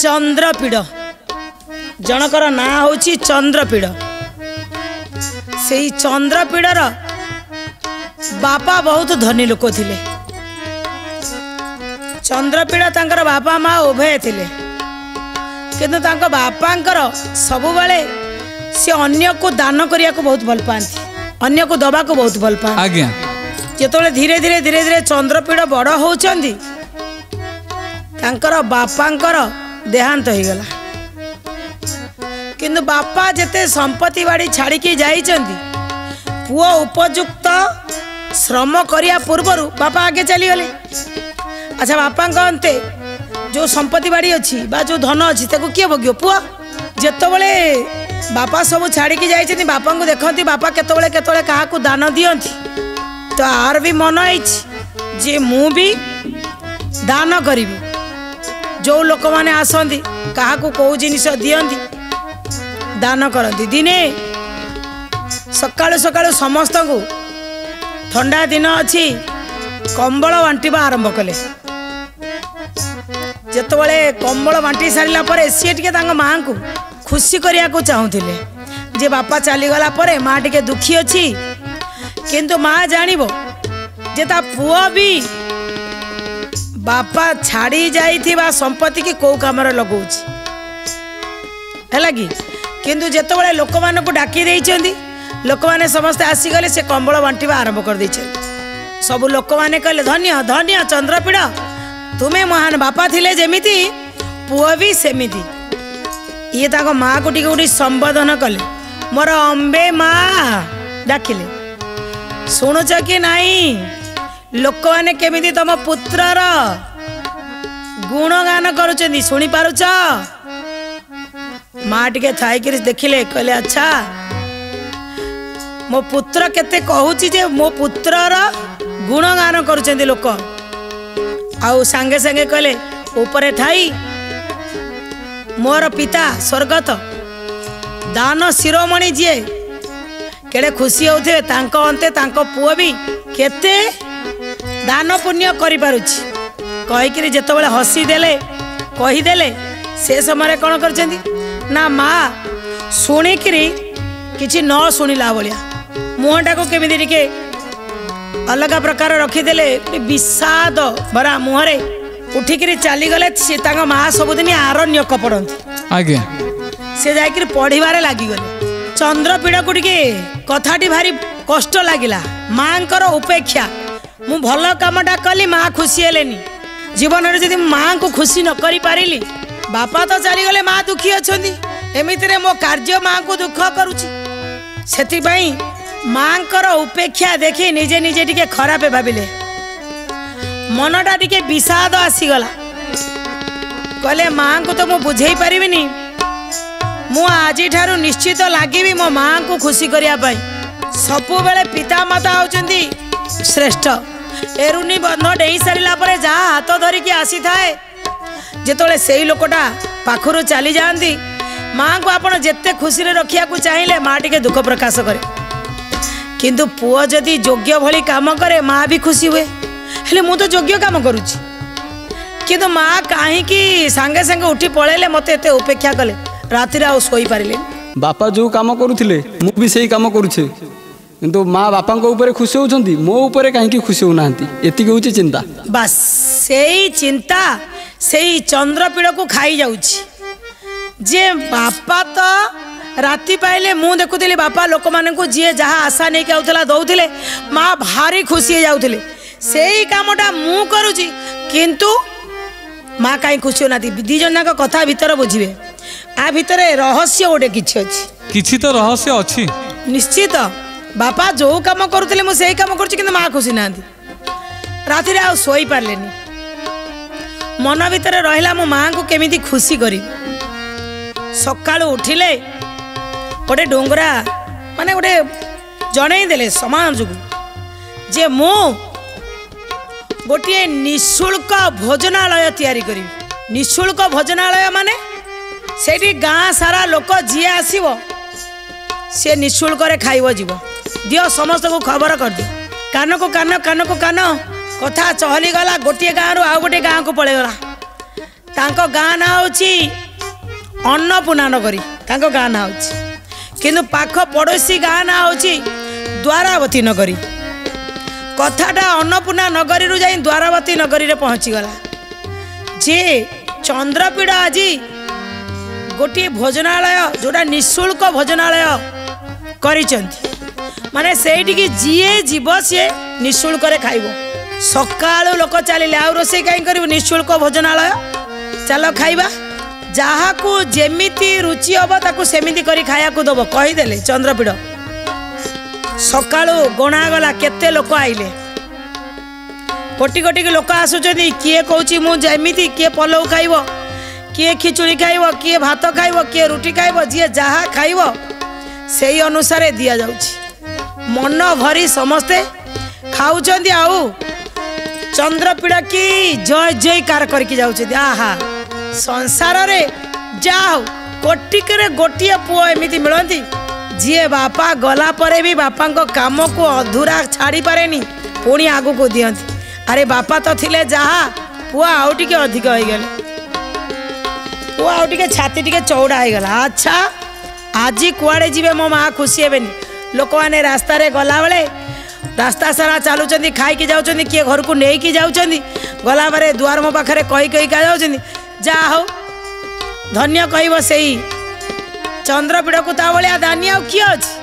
चंद्रपीड़ जनकर ना हूँ चंद्रपीड़ से चंद्रपीड़र बापा बहुत धनी लोक थिले। चंद्रपीड़ तांकर बापा माँ उभय थिले किंतु तांको बापांकर सबु बेले से अन्य को दान करिया को बहुत भल पाती अन्य को दबा को बहुत भल पाती आज्ञा जेतोले धीरे धीरे धीरे धीरे चंद्रपीड़ बड़ होउचंदी तांकर बापांकर देहांत हो गला किंतु बापा जेते संपत्ति बाड़ी छाड़ी की जाइचंदी पुओ उपयुक्त श्रम करिया पूर्वरु बापा आगे चली गले। अच्छा बापा अंते जो संपत्ति बाड़ी अच्छी बा जो धन अच्छी ताको किए भोग्यो पुओ जेतबेले बापा सब छाड़ी की जाइचंदी बापा को देखंती बापा केतबेले केतबेले काहा को दान दियंती तो आर भी मन आइछि जे मु भी दान करिबी जो लोक माने आसंती काहा को को जिनिस दियंती दान करती दिने सकाळु सकाळु समस्त को ठंडा दिन अच्छी कंबल बांटिबा आरंभ कले जेतबेले कंबल बांटी सारिला परे सी टिके तांग मां को खुशी करिया को चाहुथिले जे बापा चली गला परे मां टिके दुखी अछि किंतु मां जानिबो जे ता पुओ भी बापा छाड़ी जाइथिबा संपत्ति की को कामर लगौछि हैला कि किंतु जेतबेले लोक मान को डाकी देइछंदी लोक माने समस्त आसीगले से कंबल बांटिबा आरंभ कर देइछन सब लोक माने कहले धन्य धन्य चंद्रपीड़ तुम्हें महान बापा थिले जेमिति पुओ भी सेमिति ये ताको माँ को टिके उठी संबोधन कले मोर अम्बे माँ डाकिले शुणुच कि नाई लोक माने केमिति तम पुत्रर गुणगान करुचंदी शुणी पारुच माँ टिके थाइकरी देखिले कहले अच्छा मो पुत्र केते कहूची जे मो पुत्रर गुणगान करुचंदी लोक आउ सांगे सांगे कहले ऊपर ठाई मोर पिता स्वर्गत दान शिरोमणि जे केड़े खुशी होते तांको अंते तांको पुओ भी केते दान पुण्य करि पारुची कहिकरी जेतबेले हसी देले कहि देले से समय कौन करचंदी ना माँ शुणिकी किसी न शुणिला भाया मुहटा को केमी टिके अलग प्रकार रखीदे विषाद भरा मुहरे उठिकी चलीगले सी माँ सबुदिन आरण्यक पढ़ती आज्ञा से जाकर पढ़ारे लगिगले चंद्रपीड़ को टिके कथाटी भारी कष्ट लगिला माँ उपेक्षा मु भल कामटा कली माँ खुशी हेलेनी जीवन में जब माँ को खुशी न करी पारिली बापा तो चलीगले माँ दुखी अच्छी एमितिरे मो कार्य माँ को दुख करुची सेतिबाई माँकर उपेक्षा देखी निजे निजे टिके खराब भाविले मनटा टिके विषाद आसीगला कहले माँ को तो मु बुझे पारिबिनी मु आज ठारू निश्चित लगी मो माँ को खुशी करिया पाई सबु बेले पिता माता होचंदी श्रेष्ठ एरुनी बंध डेई सारिला परे जा हाथ धरिकी आसी थाए जेतोले सेई लोकटा पाखरु चली जांदी माँ को आपण जेते खुशी रे रखिया को चाहिए माँ टिके दुख प्रकाश करे किंतु पुओ जदि योग्य भली काम करे माँ भी खुशी हुए हेले मु तो योग्य काम करुची किंतु माँ कहीं सांगे सांगे उठी पळेले मते एते उपेक्षा कले राति आ सोई पारिले बापा जो काम करुथिले मु भी सेही काम करुछे किंतु माँ बापा को ऊपर खुशी होउछंती मो ऊपर कहीं खुशी होउनांती एतिक होउची चिंता बस सेही चिंता सेही चंद्रपीड़ को खाई जाउची जे बापा तो राति पाइले मु देखुली बापा लोक मान को जी जहाँ आशा नहीं के आउथला दउथिले माँ भारी खुशी हो जाउथिले सेही कामटा मु करूची किंतु माँ कहीं खुशी होना दी जन कथा भीतर बुझे आ भीतर रहस्य गोटे किछि तो रहस्य अच्छी निश्चित बापा जो काम करुले मुझे से काम कर माँ खुशी ना राति आ सोई पार्लेनी मन भीतर रहा मो माँ को केमी खुशी करी सकाळु उठिले गोटे डोंगरा माने गोटे जनईदे समाज को जे मु गोटे निःशुल्क भोजनालय तैयारी करी निःशुल्क भोजनालय माने सेठी गाँ सारा लोक जी आसव सी निःशुल्क खाइब जीव दियो समस्त को खबर कर दियो कान को कान कान को कान कथा चहली गला गोटे गाँव रु आउ गोटे गाँव को पलैगला तांको गाँ ना होची अन्नपूर्णा नगरी तांको गाँ ना होची किंतु पाख पड़ोसी गाँ ना होची द्वारावती नगरी। कथाटा अन्नपूर्णा नगरी रु जाई द्वारावती नगरी रे पहुँची गला जे चंद्रपीड़ आज गोटे भोजनालय जोड़ा निःशुल्क भोजनालय करिसेंती माने सेठी जीए जीव सी निःशुल्क खाइब सकाळु लोक चलिले आ रोषे कहीं कर निःशुल्क भोजनालय चल खाइबा जहाँ को जेमिति रुचि हम ताकू सेमिति करी खाया को दब कहीदेले चंद्रपीड़ सकाळु गणागला केते लोक आइले कोटी कोटी के लोक आसुचंदी किए कहूची मु जेमिति किए पलौ खाइब किए खिचुड़ी खाइब किए भात खाइब किए रुटी खाइब जी जहाँ खाइब से अनुसार दि जाउची मन भरी समस्ते खाऊचंदी आउ चंद्रपीड़ की जय जयकार करके जाउछे आहा संसार रे जाओ कोटिक रे गोटिए पुओ एमिति मिलंती जी बापा गला परे भी बापा को काम को अधूरा छाड़ी पारेनी पुणी आगु को दियंती अरे बापा तो थिले जहा पुआ आउ टिके अधिक हो गले पुआ आउ टिके छाती टिके चौड़ा हो गला। अच्छा आज कुआड़े जीवे मो माँ खुशी हेबेनी लोक मैंने रास्ता रे गला बेले रास्ता सारा चलुचंदी खाई की जाउचंदी किए घर को नहीं की जाउचंदी गला बारे दुआर मो पाखरे कही कही का जाउचंदी जा हो धन्य कहब से चंद्रपीड़ को ता भलिया दानी आ किए अछि।